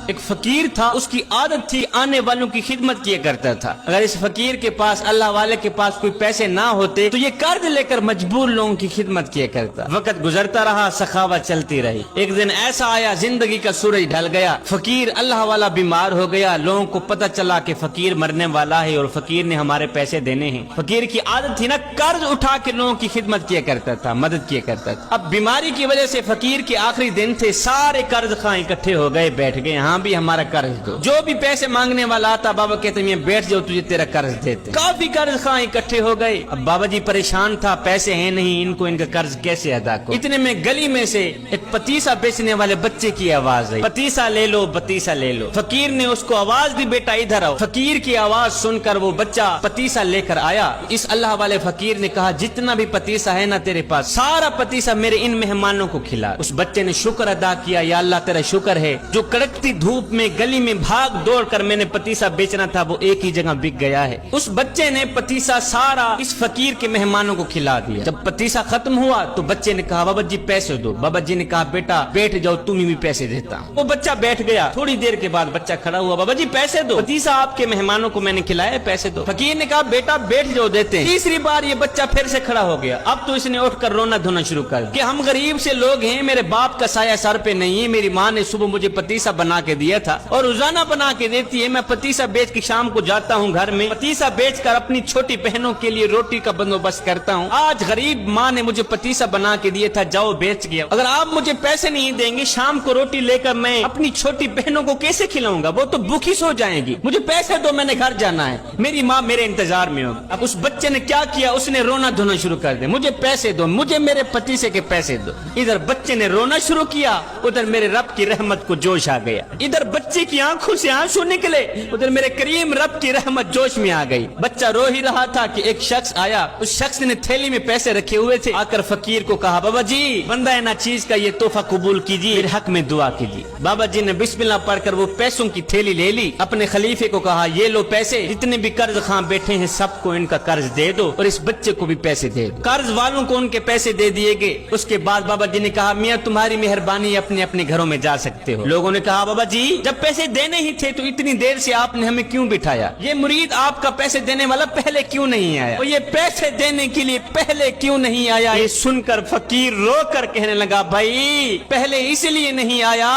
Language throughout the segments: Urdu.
ایک فقیر تھا، اس کی عادت تھی آنے والوں کی خدمت کیا کرتا تھا۔ اگر اس فقیر کے پاس، اللہ والے کے پاس کوئی پیسے نہ ہوتے تو یہ قرض لے کر مجبور لوگوں کی خدمت کیا کرتا۔ وقت گزرتا رہا، سخاوت چلتی رہی۔ ایک دن ایسا آیا، زندگی کا سورج ڈھل گیا، فقیر اللہ والا بیمار ہو گیا۔ لوگوں کو پتہ چلا کہ فقیر مرنے والا ہے اور فقیر نے ہمارے پیسے دینے ہیں۔ فقیر کی عادت تھی نا قرض اٹھا کے لوگوں کی خدمت کیا کرتا تھا، مدد کیا کرتا تھا۔ اب بیماری کی وجہ سے فقیر کے آخری دن تھے، سارے قرض خواہ اکٹھے ہو گئے، بیٹھ گئے، ہاں بھی ہمارا قرض دو۔ جو بھی پیسے مانگنے والا آتا بابا کہتے ہیں بیٹھ جاؤ تجھے تیرا قرض دیتے۔ کافی قرض خواہ اکٹھے ہو گئے۔ اب بابا جی پریشان تھا، پیسے ہیں نہیں، ان کو ان کا قرض کیسے ادا کرو۔ اتنے میں گلی میں سے ایک پتیسا بیچنے والے بچے کی آواز آئی، پتیسا لے لو، پتیسا لے لو۔ فقیر نے اس کو آواز دی، بیٹا ادھر آؤ۔ فقیر کی آواز سن کر وہ بچہ پتیسا لے کر آیا۔ اس اللہ والے فقیر نے کہا جتنا بھی پتیسا ہے نا تیرے پاس، سارا پتیسا میرے ان مہمانوں کو کھلا۔ اس بچے نے شکر ادا کیا، یا اللہ تیرا شکر ہے، جو کڑکتی دھوپ میں گلی میں بھاگ دوڑ کر میں نے پتیسا بیچنا تھا وہ ایک ہی جگہ بک گیا ہے۔ اس بچے نے پتیسا سارا اس فقیر کے مہمانوں کو کھلا دیا۔ جب پتیسا ختم ہوا تو بچے نے کہا بابا جی پیسے دو۔ بابا جی نے کہا بیٹا بیٹھ جاؤ، تمہیں بھی پیسے دیتا ہوں۔ وہ بچہ بیٹھ گیا۔ تھوڑی دیر کے بعد بچہ کھڑا ہوا، بابا جی پیسے دو، پتیسا آپ کے مہمانوں کو میں نے کھلایا، پیسے دو۔ فقیر نے کہا بیٹا بیٹھ جاؤ، دیتے ہیں۔ تیسری بار یہ بچہ پھر سے کھڑا ہو گیا۔ اب تو اس نے اٹھ کر رونا دھونا شروع کر کہ ہم غریب سے لوگ ہیں، میرے باپ کا سایہ سر پہ نہیں ہے، میری ماں نے صبح مجھے پتیسا بنا کے دیا تھا اور روزانہ بنا کے دیتی ہے، میں پتیسا بیچ کے شام کو جاتا ہوں گھر میں، پتیسا بیچ کر اپنی چھوٹی بہنوں کے لیے روٹی کا بندوبست کرتا ہوں۔ آج غریب ماں نے مجھے پتیسا بنا کے دیا تھا، جاؤ بیچ گیا۔ اگر آپ مجھے پیسے نہیں دیں گے، شام کو روٹی لے کر میں اپنی چھوٹی بہنوں کو کیسے کھلاؤں گا؟ وہ تو بھوکی سو جائیں گی۔ مجھے پیسے دو، میں نے گھر جانا ہے، میری ماں میرے انتظار میں ہوگی۔ اب اس بچے نے کیا کیا؟ اس نے رونا دھونا شروع کر دیا، مجھے پیسے دو، مجھے میرے پتیسے کے پیسے دو۔ ادھر بچے نے رونا شروع کیا، ادھر میرے رب کی رحمت کو جوش آ گیا۔ ادھر بچے کی آنکھوں سے آنسو نکلے، ادھر میرے کریم رب کی رحمت جوش میں آ گئی۔ بچہ رو ہی رہا تھا کہ ایک شخص آیا، اس شخص نے تھیلی میں پیسے رکھے ہوئے تھے، آ کر فقیر کو کہا بابا جی بندہ ہے نا چیز کا یہ تحفہ قبول کیجیے، میرے حق میں دعا کیجیے۔ بابا جی نے بسم اللہ پڑھ کر وہ پیسوں کی تھیلی لے لی، اپنے خلیفے کو کہا یہ لو پیسے، جتنے بھی قرض خواہ بیٹھے ہیں سب کو ان کا قرض دے دو اور اس بچے کو بھی پیسے دے دو۔ قرض والوں کو ان کے پیسے دے دیے گئے۔ اس کے بعد بابا جی نے کہا میاں تمہاری مہربانی، اپنے اپنے گھروں میں جا سکتے ہو۔ لوگوں نے کہا بابا جی جب پیسے دینے ہی تھے تو اتنی دیر سے آپ نے ہمیں کیوں بٹھایا؟ یہ مرید آپ کا پیسے دینے والا پہلے کیوں نہیں آیا؟ اور یہ پیسے دینے کے لیے پہلے کیوں نہیں آیا؟ یہ سن کر فقیر رو کر کہنے لگا بھائی پہلے اس لیے نہیں آیا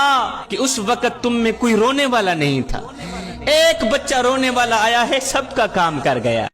کہ اس وقت تم میں کوئی رونے والا نہیں تھا، ایک بچہ رونے والا آیا ہے، سب کا کام کر گیا۔